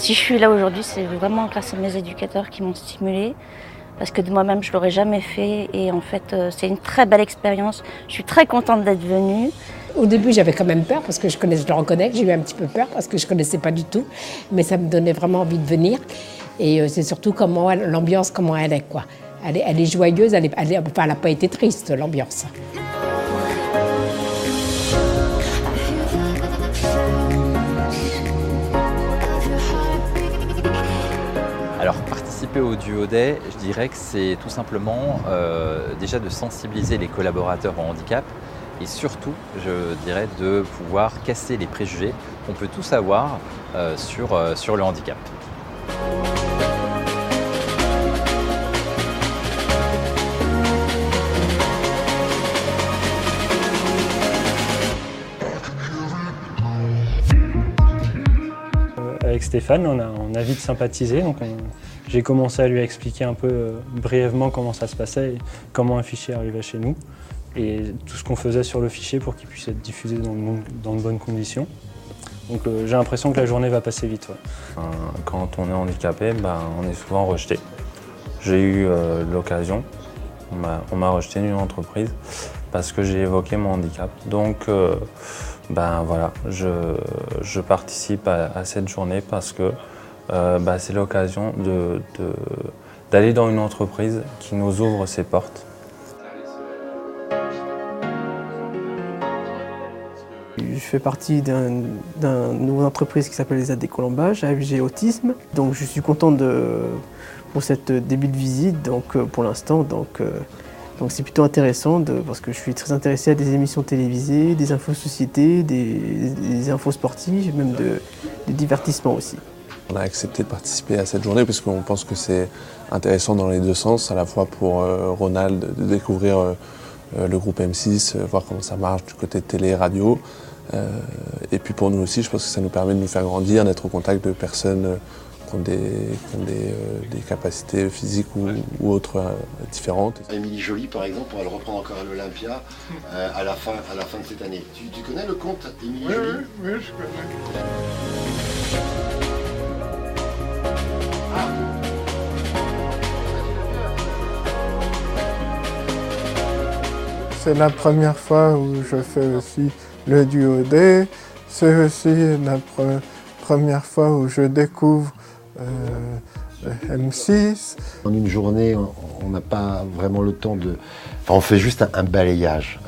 Si je suis là aujourd'hui, c'est vraiment grâce à mes éducateurs qui m'ont stimulée. Parce que de moi-même, je ne l'aurais jamais fait. Et en fait, c'est une très belle expérience. Je suis très contente d'être venue. Au début, j'avais quand même peur parce que je le reconnais que j'ai eu un petit peu peur parce que je ne connaissais pas du tout. Mais ça me donnait vraiment envie de venir. Et c'est surtout l'ambiance, comment elle est, quoi. Elle est joyeuse, elle n'a pas été triste, l'ambiance. Alors, participer au Duo Day, je dirais que c'est tout simplement déjà de sensibiliser les collaborateurs au handicap et surtout, je dirais, de pouvoir casser les préjugés qu'on peut tous avoir sur le handicap. Avec Stéphane, on a vite sympathisé, donc j'ai commencé à lui expliquer un peu brièvement comment ça se passait et comment un fichier arrivait chez nous et tout ce qu'on faisait sur le fichier pour qu'il puisse être diffusé dans de bonnes conditions. Donc j'ai l'impression que la journée va passer vite. Ouais. Quand on est handicapé, on est souvent rejeté. J'ai eu l'occasion, on m'a rejeté d'une entreprise parce que j'ai évoqué mon handicap. Donc voilà, je participe à cette journée parce que c'est l'occasion d'aller dans une entreprise qui nous ouvre ses portes. Je fais partie d'une nouvelle entreprise qui s'appelle les AD Colombages, AFG Autisme. Donc je suis content pour cette début de visite, donc pour l'instant. Donc c'est plutôt intéressant parce que je suis très intéressé à des émissions télévisées, des infos sociétés, des infos sportives, même des divertissements aussi. On a accepté de participer à cette journée parce qu'on pense que c'est intéressant dans les deux sens, à la fois pour Ronald de découvrir le groupe M6, voir comment ça marche du côté de télé et radio. Et puis pour nous aussi, je pense que ça nous permet de nous faire grandir, d'être au contact de personnes qui ont des capacités physiques ou autres différentes. Émilie Joly, par exemple, on va le reprendre encore à l'Olympia à la fin de cette année. Tu connais le conte Émilie Joly ? Oui, je connais. C'est la première fois où je fais aussi le Duo Day. C'est aussi la première fois où je découvre M6. En une journée, on n'a pas vraiment le temps de... Enfin, on fait juste un balayage.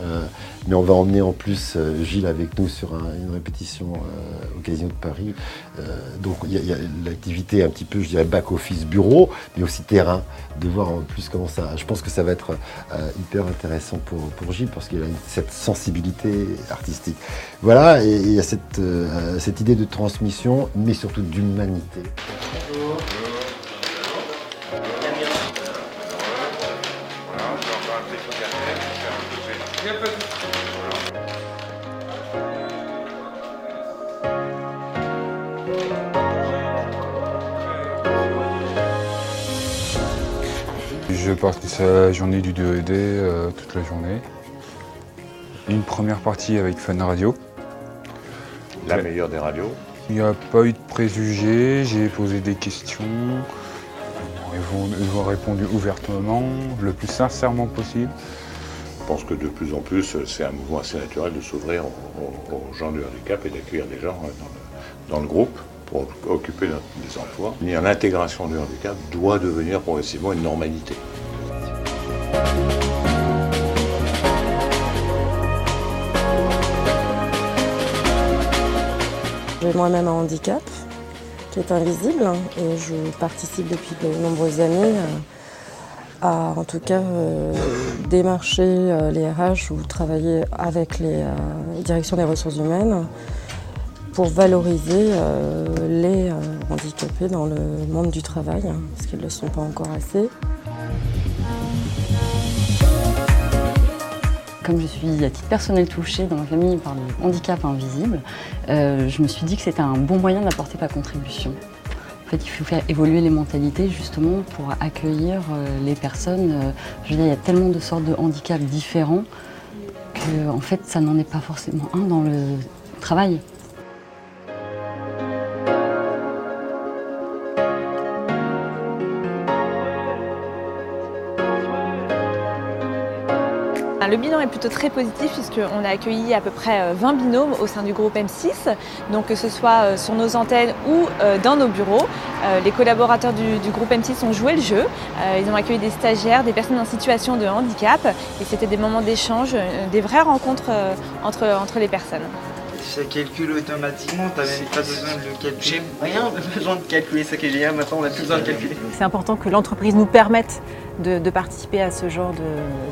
Mais on va emmener en plus Gilles avec nous sur une répétition au Casino de Paris. Donc il y a l'activité un petit peu, je dirais, back-office bureau, mais aussi terrain, de voir en plus comment ça... Je pense que ça va être hyper intéressant pour Gilles, parce qu'il a cette sensibilité artistique. Voilà, et il y a cette idée de transmission, mais surtout d'humanité. Je participe à la journée du Duo Day toute la journée. Une première partie avec Fun Radio. La meilleure des radios. Il n'y a pas eu de préjugés, j'ai posé des questions. Ils ont répondu ouvertement, le plus sincèrement possible. Je pense que de plus en plus, c'est un mouvement assez naturel de s'ouvrir aux gens du handicap et d'accueillir des gens dans le groupe pour occuper des emplois. L'intégration du handicap doit devenir progressivement une normalité. J'ai moi-même un handicap qui est invisible et je participe depuis de nombreuses années à en tout cas démarcher les RH ou travailler avec les directions des ressources humaines pour valoriser les handicapés dans le monde du travail, parce qu'ils ne le sont pas encore assez. Comme je suis à titre personnel touchée dans ma famille par le handicap invisible, je me suis dit que c'était un bon moyen d'apporter ma contribution. En fait, il faut faire évoluer les mentalités justement pour accueillir les personnes. Je veux dire, il y a tellement de sortes de handicaps différents que en fait, ça n'en est pas forcément un dans le travail. Le bilan est plutôt très positif puisqu'on a accueilli à peu près 20 binômes au sein du groupe M6, donc que ce soit sur nos antennes ou dans nos bureaux. Les collaborateurs du groupe M6 ont joué le jeu, ils ont accueilli des stagiaires, des personnes en situation de handicap et c'était des moments d'échange, des vraies rencontres entre les personnes. Ça calcule automatiquement, t'as même pas besoin de calculer. Rien besoin de calculer, ça qui est génial, maintenant on n'a plus besoin de calculer. C'est important que l'entreprise nous permette de participer à ce genre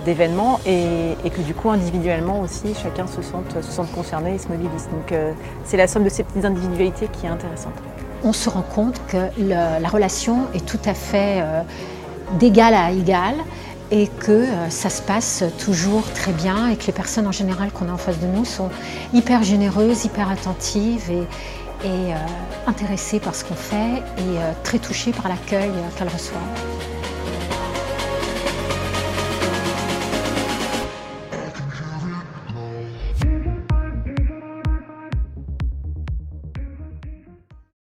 d'événements et que du coup individuellement aussi chacun se sente concerné et se mobilise. Donc c'est la somme de ces petites individualités qui est intéressante. On se rend compte que la relation est tout à fait d'égal à égal et que ça se passe toujours très bien et que les personnes en général qu'on a en face de nous sont hyper généreuses, hyper attentives et intéressées par ce qu'on fait et très touchées par l'accueil qu'elles reçoivent.